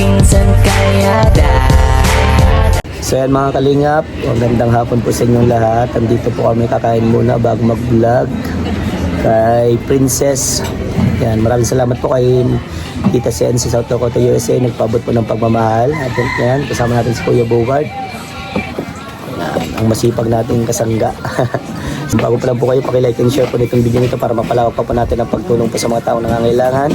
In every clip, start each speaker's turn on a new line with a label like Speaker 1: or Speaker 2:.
Speaker 1: pinsan kaya
Speaker 2: So yan mga kalingap, magandang hapon po sa inyong lahat. Andito po kami, kakain muna bago mag-vlog kay Princess. Yan, maraming salamat po kay Tita Sen sa South Dakota, USA. Nagpabot po ng pagmamahal. At yan, kasama natin si Kuya Bogart. Yan, ang masipag nating kasangga. Bago pa lang po kayo, pakilike and share po nitong video nito para mapalawak pa po natin ang pagtulong po sa mga taong nangangailangan.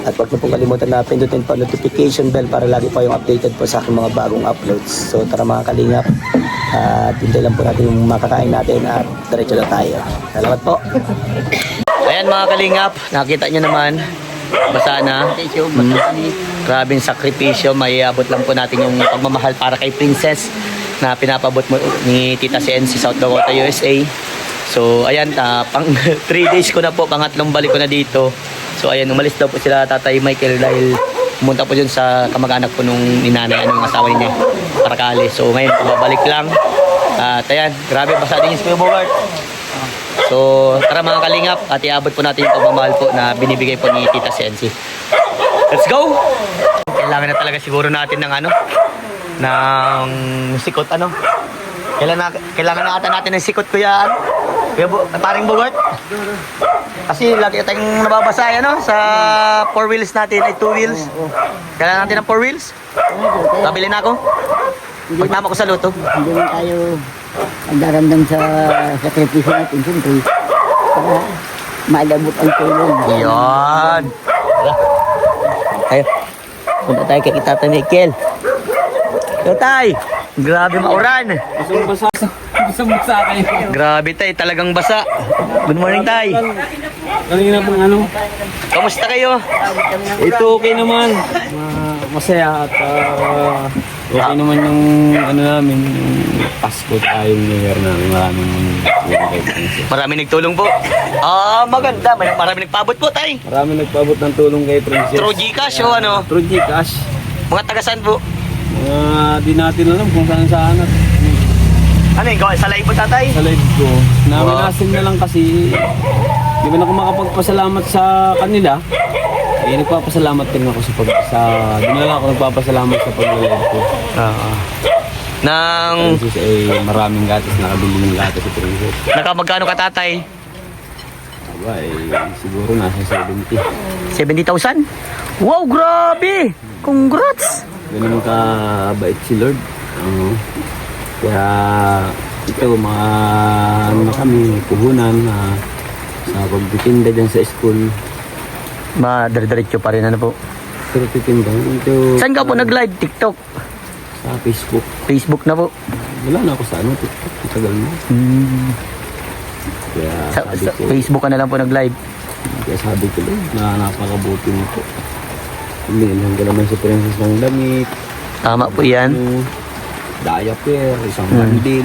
Speaker 2: At huwag na pong kalimutan na pindutin po notification bell para lagi po yung updated po sa aking mga bagong uploads. So tara mga kalingap, at hintay lang po natin yung makakain natin at diretso na tayo. Salamat po. Ayan mga kalingap, nakita nyo naman, basa na. Grabing sakripisyo, may abot lang po natin yung pagmamahal para kay Princess na pinapabot mo ni Tita Sen si South Dakota, USA. So ayan, pang 3 days ko na po, pangatlong balik ko na dito. So ayan, umalis daw po sila Tatay Michael dahil pumunta po dyan sa kamag-anak po nung ninanay, yung asawa niya, Parakali. So ngayon, babalik lang. At ayan, grabe, basa din yung Kuya Bogart. So tara mga kalingap, at iabot po natin yung pagmamahal po na binibigay po ni Tita Sensi. Let's go! Kailangan na talaga siguro natin ng ng sikot Kailangan na ata natin ng sikot, Kuya paring Bogart. Kasi lagi tayong nababasa sa 4 wheels natin ay 2 wheels. Kailangan natin ng 4 wheels. Pabili na ako. Magtama ko sa luto.
Speaker 3: Hindi man tayo magdaramdam sa sakripisyo natin, siyempre, para maalabot ang tulong.
Speaker 2: Yan. Tayo. Punta tayo kay Tata Michael. Tatay, grabe mauran.
Speaker 3: Basa kayo.
Speaker 2: Grabe tay, talagang basa. Good morning tay.
Speaker 3: Kanina pang
Speaker 2: Kamusta kayo?
Speaker 3: Ito okay naman. Masaya at okay naman yung namin, yung Pasko tayo, New Year namin.
Speaker 2: Maraming nagtulong po. Maganda. Maraming nagpabot po tay.
Speaker 3: Marami nagpaabot ng tulong kay Princess.
Speaker 2: Through Gcash o ano?
Speaker 3: Through Gcash.
Speaker 2: Mga tagasan po.
Speaker 3: Di natin alam kung saan.
Speaker 2: Ano yung sa live po tatay?
Speaker 3: Sa live ko. Naminasin na lang kasi di ba na ako makapagpasalamat sa kanila. Nagpapasalamat din ako di na lang ako nagpapasalamat sa pag-live ko. Princess ay maraming gatas, nakabili ng gatas si Princess.
Speaker 2: Nakamagkano ka tatay?
Speaker 3: Aba siguro nasa 70.
Speaker 2: 70,000? Wow, grabe! Congrats!
Speaker 3: Ganun ka bait si Lord. Kaya ito mga kami puhunan sa pagtitinda dyan sa school.
Speaker 2: Dire-diretso pa rin po.
Speaker 3: Pero titinda ito.
Speaker 2: Saan ka po nag-live? TikTok?
Speaker 3: Sa Facebook.
Speaker 2: Facebook na po.
Speaker 3: Wala na ako sa TikTok. Matagal na. Kaya sabi ko,
Speaker 2: Facebook ka na lang po nag-live.
Speaker 3: Kaya sabi ko na napakabuti nito. Hindi ka naman si Princess ng damit.
Speaker 2: Tama po yan.
Speaker 3: Diaper, isang mandil.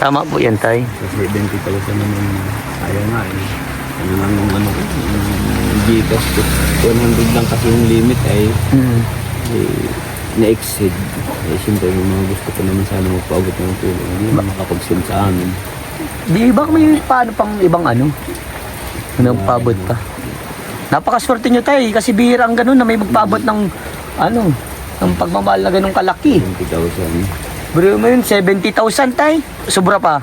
Speaker 2: Tama po yan tay.
Speaker 3: Sa 70,000 naman. Ayaw nga ano lang yung Gcash 100 lang kasi yung limit ay na-exceed. Siyempre yung mga gusto ko naman sana magpaabot ng tulong. Hindi makapag-send sa amin.
Speaker 2: Di ba may paano pang ibang paabot pa? Napakaswerte nyo tay kasi bihira ang ganun na may magpaabot ng ng pagmamahal na ganun kalaki.
Speaker 3: 70,000.
Speaker 2: Bro mo yun, 70,000 tay. Sobra pa.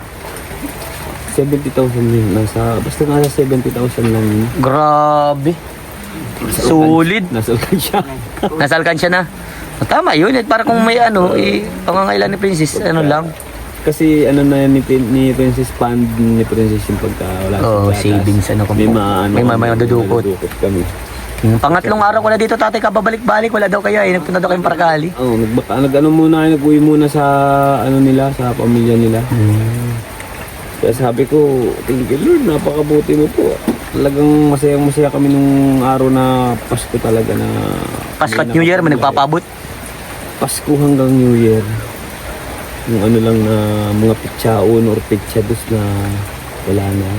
Speaker 3: 70,000 yun. Basta nasa 70,000 lang yun.
Speaker 2: Grabe. Solid.
Speaker 3: Nasa alkansya.
Speaker 2: Nasa alkansya na. Tama yun. Para kung may pangangailan ni Princess, lang.
Speaker 3: Kasi na yan ni Princess Fund ni Princess yung pagka wala
Speaker 2: savings may madudukot
Speaker 3: kami.
Speaker 2: Pangatlong araw ko na dito tatay, kababalik-balik, wala daw kaya nagpunta daw kayong Parakali.
Speaker 3: Nag-uwi muna sa nila, sa pamilya nila. Kaya sabi ko, thank you Lord, napakabuti mo po. Talagang masayang-masaya kami nung araw na Pasko talaga na
Speaker 2: Pasko at New Year, may nagpapabot.
Speaker 3: Pasko hanggang New Year. Yung lang na mga pitsaon or pitsados na wala na.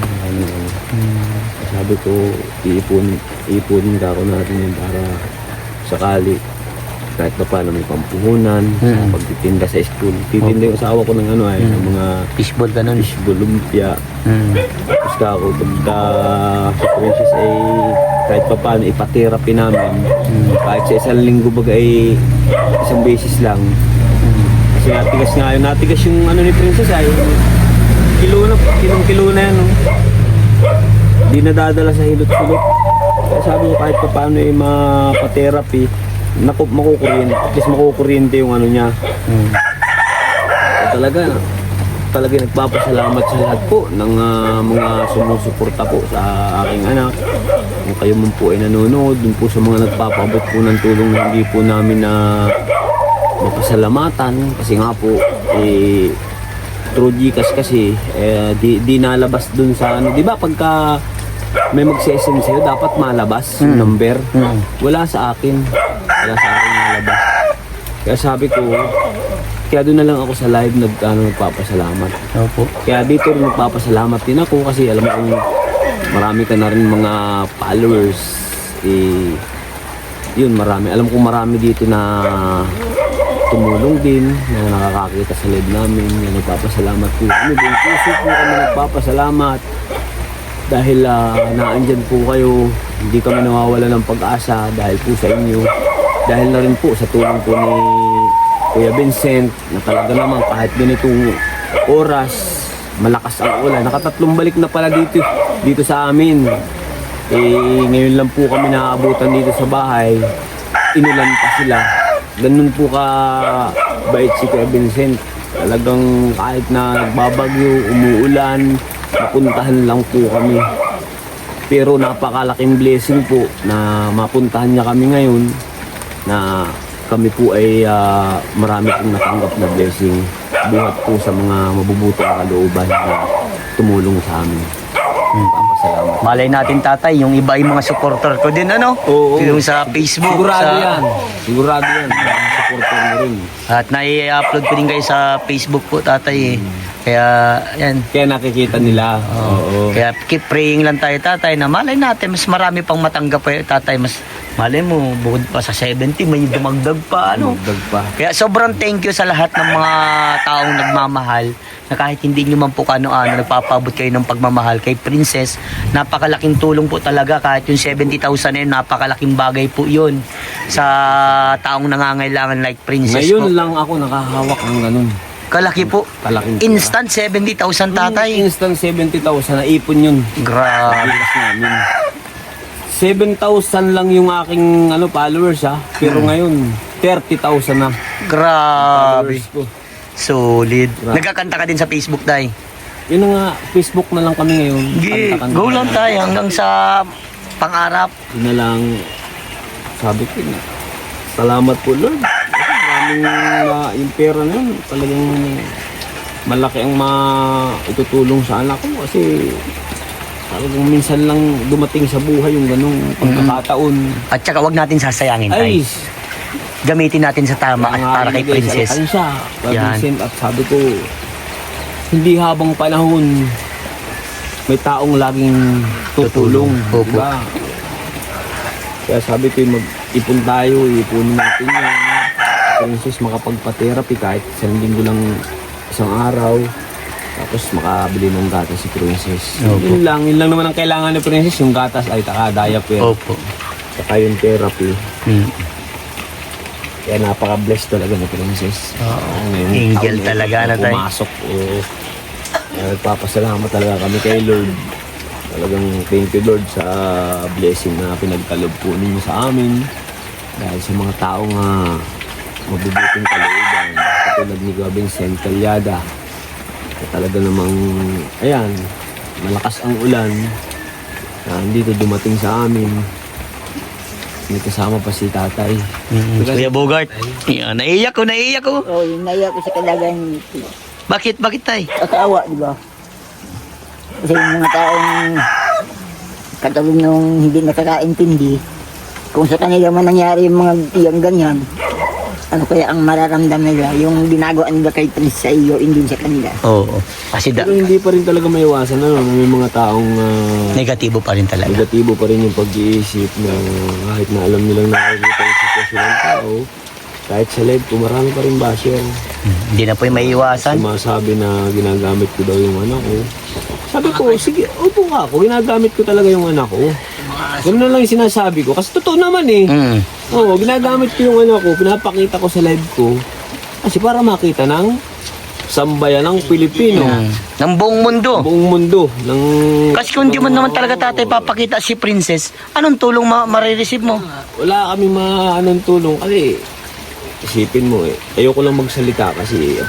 Speaker 3: Sabi ko, iipon ka ako natin yun para sakali kahit pa paano may pampuhunan, pagtitinda sa school. Titinda yung asawa ko ng ng mga
Speaker 2: Fishball ganun.
Speaker 3: fishball, lumpia. Tapos ka ako, pagka sa Princess ay kahit pa paano ipatherapy namin. Kahit sa isang linggo baga ay isang beses lang. Kasi natigas yung ni Princess ay kilo na yan. No? Di nadadala sa hilot-hilot. Kaya sabi ko kahit pa paano ay mapa-therapy, makukuryente, at least makukuryente yung niya. Talaga nagpapasalamat sa lahat po ng mga sumusuporta po sa aking anak. Kung kayo man po ay nanonood, dun po sa mga nagpapabot po ng tulong na hindi po namin na mapasalamatan. Kasi nga po, through Gcash kasi, di nalabas dun sa di ba pagka may mag-session sa'yo, dapat malabas yung number. Wala sa akin malabas. Kaya sabi ko, kaya doon na lang ako sa live nagpapasalamat.
Speaker 2: Opo.
Speaker 3: Kaya dito rin nagpapasalamat din ako kasi alam ko marami ka na rin mga followers. Yun, marami. Alam ko marami dito na tumulong din, na nakakakita sa live namin, na nagpapasalamat po. Din puso po kami nagpapasalamat. Dahil naandyan po kayo, hindi kami nawawala ng pag-asa dahil po sa inyo. Dahil na rin po sa tulong po ni Kuya Vincent, na talaga naman kahit ganitong oras, malakas ang ulan. Nakatatlong balik na pala dito sa amin. Ngayon lang po kami naaabutan dito sa bahay. Inulan pa sila. Ganun po ka bait si Kuya Vincent. Talagang kahit na nagbabagyo, umuulan, mapuntahan lang po kami. Pero napakalaking blessing po na mapuntahan niya kami ngayon, na kami po ay marami pong natanggap na blessing buhat po sa mga mabubutong kalooban na tumulong sa amin. Papasalamat.
Speaker 2: Malay natin tatay, yung iba yung mga supporter ko din
Speaker 3: Oo.
Speaker 2: Yung sa Facebook.
Speaker 3: Sigurado yan. Mga supporter mo rin.
Speaker 2: At nai-upload ko din kayo sa Facebook po tatay Kaya yan.
Speaker 3: Kaya nakikita nila. Oo.
Speaker 2: Kaya keep praying lang tayo tatay na malay natin mas marami pang matanggap pa tatay. Mas malay mo bukod pa sa 70 may dumagdag pa
Speaker 3: Dumagdag pa.
Speaker 2: Kaya sobrang thank you sa lahat ng mga taong nagmamahal na kahit hindi nyo man po kano-ano nagpapabot kayo ng pagmamahal kay Princess. Napakalaking tulong po talaga kahit yung 70,000 na yun, napakalaking bagay po yun sa taong nangangailangan like Princess
Speaker 3: Ngayon
Speaker 2: po.
Speaker 3: lang ako nakahawak ng ganun.
Speaker 2: Kalaki po.
Speaker 3: Kalaking pera.
Speaker 2: Instant 70,000 tatay.
Speaker 3: Instant 70,000 na ipon yun.
Speaker 2: Grabe.
Speaker 3: Bilas namin. 7,000 lang yung aking followers Pero ngayon 30,000 na.
Speaker 2: Grabe.
Speaker 3: Followers ko.
Speaker 2: Solid.
Speaker 3: Grabe.
Speaker 2: Nagkakanta ka din sa Facebook tay.
Speaker 3: Yun na nga, Facebook na lang kami ngayon. Kanta-kanta
Speaker 2: Go
Speaker 3: na
Speaker 2: lang tayo hanggang sa pangarap.
Speaker 3: Yun na lang, sabi ko na, salamat po Lord. Kasi maraming yung pera na yun, talagang malaki ang itutulong sa anak ko. Kasi talagang minsan lang dumating sa buhay yung ganung pagkakataon.
Speaker 2: At saka wag natin sasayangin tay.
Speaker 3: Ay,
Speaker 2: Gamitin natin sa tama at para kay Princess.
Speaker 3: Siya,
Speaker 2: Yan.
Speaker 3: Vincent, at sabi ko, hindi habang panahon may taong laging tutulong.
Speaker 2: Opo.
Speaker 3: Diba? Kaya sabi ko, mag-ipon tayo, ipunin natin yan. Princess, makapagpa-therapy kahit isang linggo lang, isang araw. Tapos makabili ng gatas si Princess.
Speaker 2: Opo.
Speaker 3: Yun lang naman ang kailangan ni Princess, yung gatas ay diaper.
Speaker 2: Opo.
Speaker 3: Saka yung therapy.
Speaker 2: Hmm.
Speaker 3: Kaya napaka-blessed talaga ni Princess.
Speaker 2: Angel talaga na tayo.
Speaker 3: Pumasok. Nagpapasalamat talaga kami kay Lord. Talagang thank you Lord sa blessing na pinagkalob po ninyo sa amin. Dahil sa mga taong mabubuting kalooban. Katulad ni Vincent Calyada. Talaga namang, ayan, malakas ang ulan. Hindi ito dumating sa amin. May kasama pa si tatay.
Speaker 2: Kuya Bogart. Yan, naiyak ko.
Speaker 1: Oo, yung naiyak ko sa kalagayan ni
Speaker 2: Bakit tay?
Speaker 1: Kakaawa, di ba? Kasi yung mga taong katulad nung hindi nakakaintindi, kung sa kanila man nangyari yung mga iyang ganyan, ano kaya ang mararamdam nila? Yung ginagawa nila kay Prince sa iyo, hindi sa kanila.
Speaker 2: Oo. Kasi
Speaker 3: Pero hindi pa rin talaga may iwasan may mga taong
Speaker 2: negatibo pa rin talaga.
Speaker 3: negatibo pa rin yung pag-iisip na kahit na alam nilang nakikita yung sitwasyon ng tao, kahit sa live ko, marami pa rin basher.
Speaker 2: Hindi na po yung maiiwasan.
Speaker 3: Sumasabi na ginagamit ko daw yung anak ko. Sabi ko, sige, upo nga ako, ginagamit ko talaga yung anak ko. Ganun na lang yung sinasabi ko, kasi totoo naman eh. Oo, ginagamit ko yung anak ko, pinapakita ko sa live ko. Kasi para makita ng sambayan ng Pilipino.
Speaker 2: Ng buong mundo.
Speaker 3: Buong mundo. Ng,
Speaker 2: Kasi kung di mo naman talaga tatay papakita si Princess, anong tulong marireceive mo?
Speaker 3: wala kami anong tulong kasi isipin mo eh. Ayoko lang magsalita kasi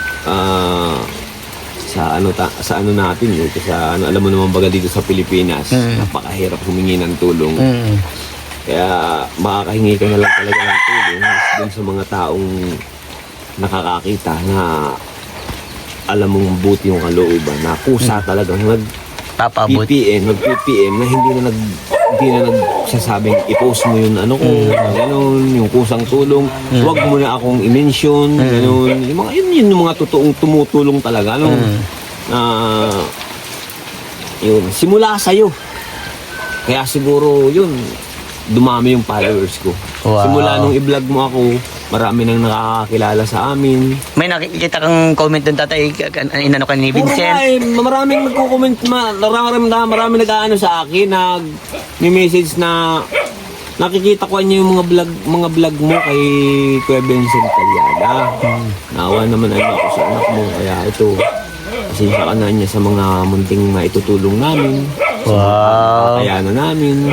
Speaker 3: sa ano natin eh. Sa ano, alam mo naman baga dito sa Pilipinas, napakahirap humingi ng tulong. Kaya makakahingi ka na lang talaga ng tulong dun sa mga taong nakakakita na alam mong buti yung kalooban na kusa talagang
Speaker 2: Papabot.
Speaker 3: mag-PPM na hindi na nagsasabing i-post mo yun ano ko, gano'n, yung kusang tulong, huwag mo na akong i-mention, gano'n, yun yung mga totoong tumutulong talaga, ano, yun, simula sa'yo. Kaya siguro yun, dumami yung followers ko.
Speaker 2: Wow.
Speaker 3: Simula nung i-vlog mo ako, marami nang nakakakilala sa amin.
Speaker 2: May nakikita kang comment doon tatay, inano ka ni Vincent?
Speaker 3: Maraming nagko-comment, maraming nag-aano sa akin, nag-message na nakikita ko niya yung mga vlog mo kay Kuya Vincent Calyada. Naawa naman ako sa anak mo, kaya ito, pasensya ka na niya sa mga munting maitutulong namin.
Speaker 2: Wow.
Speaker 3: Kaya na namin.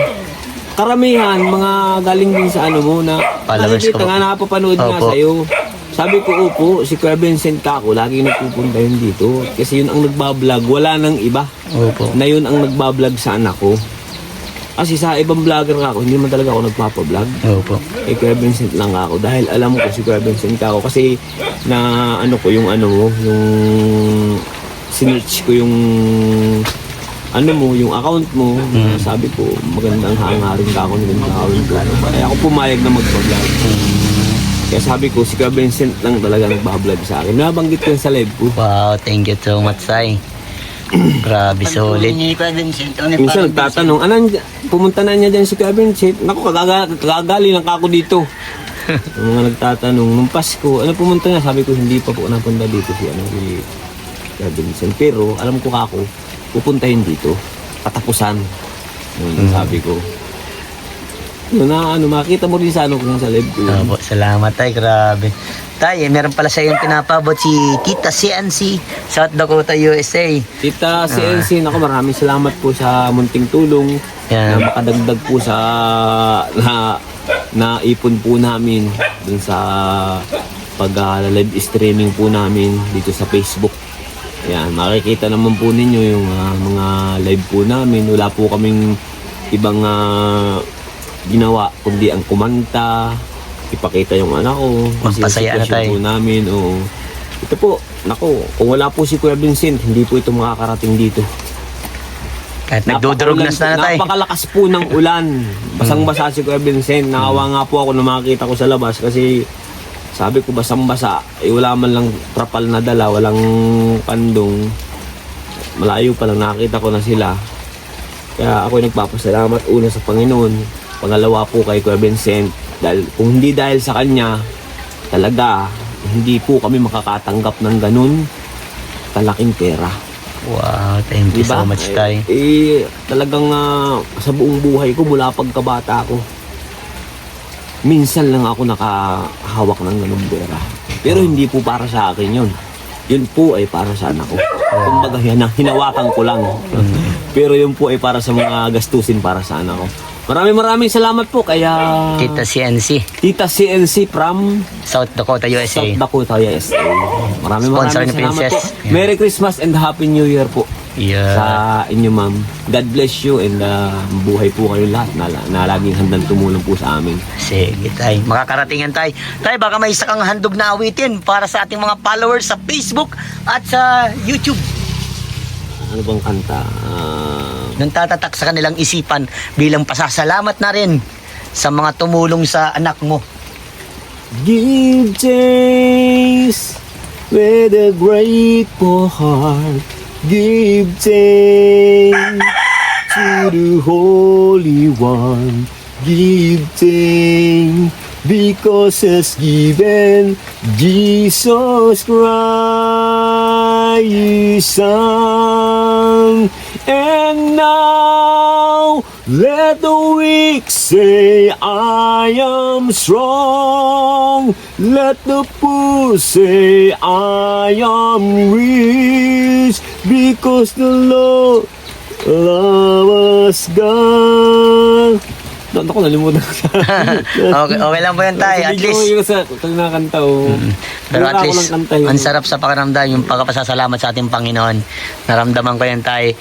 Speaker 3: Karamihan, mga galing din sa ano mo na
Speaker 2: Followers
Speaker 3: nakikita
Speaker 2: ko.
Speaker 3: nga napapanood nga
Speaker 2: Opo.
Speaker 3: sa'yo. Sabi ko, upo, si Kuya Vincent Kako, lagi nagpupunta yun dito. Kasi yun ang nagbablog, wala nang iba.
Speaker 2: Opo.
Speaker 3: Na yun ang nagbablog sa anak ko. Kasi sa ibang vlogger ako, hindi man talaga ako nagpapablog.
Speaker 2: Opo.
Speaker 3: Eh, Kuya Vincent lang ako. Dahil alam ko si Kuya Vincent Kako. Kasi na ano ko, yung ano mo, yung sinearch ko yung ano mo, yung account mo, sabi ko, magandang hangarin ka ako, magandang hangarin ko. Kaya ako pumayag na mag-vlog. Kaya sabi ko, si Kuya Vincent lang talaga nagbablog sa akin. Nabanggit ko yun sa live ko.
Speaker 2: Wow, thank you so much, Sai. Grabe, solid.
Speaker 1: Ni Kuya Vincent, ano
Speaker 3: Minsan nagtatanong, pumunta na niya dyan si Kuya Vincent. Naku, kagagali lang ako dito. Yung mga nagtatanong, nung Pasko, pumunta na? Sabi ko, hindi pa po napunta dito si Kuya Vincent. Pero, alam ko kako, pupuntahin dito. Katapusan. Yun, sabi ko. Yun na, makita mo rin sa kung sa live ko.
Speaker 2: Opo, salamat tay, grabe. Tay, meron pala sa yung pinapabot si Tita CNC, South Dakota, USA.
Speaker 3: Tita CNC, naku, maraming salamat po sa munting tulong
Speaker 2: Yan.
Speaker 3: na makadagdag po sa na ipon po namin dun sa pag-live streaming po namin dito sa Facebook. Yan, makikita naman po ninyo yung mga live po namin. Wala po kaming ibang ginawa kundi ang kumanta, ipakita yung anak ko. Kasi
Speaker 2: Magpasaya na
Speaker 3: sitwasyon
Speaker 2: tayo.
Speaker 3: po namin, oo. Ito po, naku, kung wala po si Kuya Vincent, hindi po ito makakarating dito.
Speaker 2: Kahit nagdudurugnas na tay.
Speaker 3: Napakalakas po ng ulan. Basang-basa si Kuya Vincent. Nakawa nga po ako na makakita ko sa labas kasi sabi ko basang-basa. Wala man lang trapal na dala, walang pandong. Malayo pa lang nakita ko na sila. Kaya ako nagpapasalamat una sa Panginoon. Pangalawa po kay Kuya Vincent. Dahil, kung hindi dahil sa kanya, talaga, hindi po kami makakatanggap ng ganun kalaking pera.
Speaker 2: Wow, thank you so much tay.
Speaker 3: Talagang sa buong buhay ko mula pagkabata ko, minsan lang ako nakahawak ng ganung pera. Pero hindi po para sa akin yun. Yun po ay para sa anak ko. Kumbaga hinawakan ko lang. Pero yun po ay para sa mga gastusin para sa anak ko. Maraming salamat po kaya
Speaker 2: Tita CNC,
Speaker 3: Tita CNC from
Speaker 2: South Dakota, USA.
Speaker 3: South Dakota, USA. Maraming
Speaker 2: Sponsor ni
Speaker 3: salamat
Speaker 2: Princess.
Speaker 3: po. Merry Christmas and Happy New Year po
Speaker 2: Yeah.
Speaker 3: sa inyo, ma'am. God bless you and buhay po kayo lahat na laging handang tumulong po sa amin.
Speaker 2: Sige tay, makakaratingan tay. Tay, baka may isa kang handog na awitin para sa ating mga followers sa Facebook at sa YouTube.
Speaker 3: Ano bang kanta?
Speaker 2: Nung tatatak sa kanilang isipan bilang pasasalamat na rin sa mga tumulong sa anak mo.
Speaker 3: Give thanks with a grateful heart. Give thanks to the Holy One. Give thanks because has given Jesus Christ His Son. And now let the weak say, I am strong. Let the poor say, I am rich, because the Lord loves God. Naku, nalimutan ko sa...
Speaker 2: Okay lang po yan, tay. At least,
Speaker 3: Yung sa nakakanta,
Speaker 2: pero at least, ang sarap sa pakiramdam yung pagpapasalamat sa ating Panginoon. Naramdaman ko yan, tay.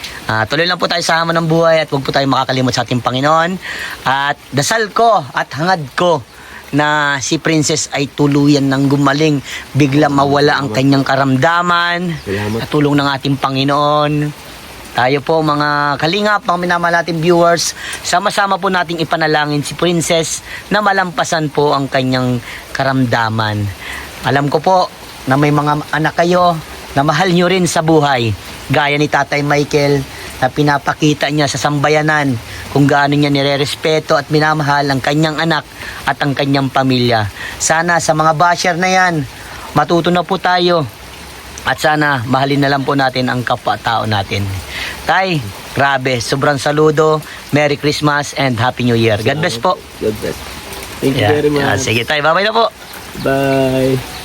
Speaker 2: Tuloy lang po tayo sa hamon ng buhay at huwag po tayo makakalimot sa ating Panginoon. At dasal ko at hangad ko na si Princess ay tuluyan ng gumaling, bigla mawala ang kanyang karamdaman.
Speaker 3: Salamat.
Speaker 2: Sa tulong ng ating Panginoon. Tayo po mga kalingap, mga minamahal nating viewers, sama-sama po nating ipanalangin si Princess na malampasan po ang kanyang karamdaman. Alam ko po na may mga anak kayo na mahal nyo rin sa buhay. Gaya ni Tatay Michael na pinapakita niya sa sambayanan kung gaano niya nirerespeto at minamahal ang kanyang anak at ang kanyang pamilya. Sana sa mga basher na yan, matuto na po tayo. At sana mahalin na lang po natin ang kapwa-tao natin. Tay, grabe, sobrang saludo. Merry Christmas and Happy New Year. God bless po.
Speaker 3: God bless. Thank you very much.
Speaker 2: Sige tay, bye-bye na po.
Speaker 3: Bye.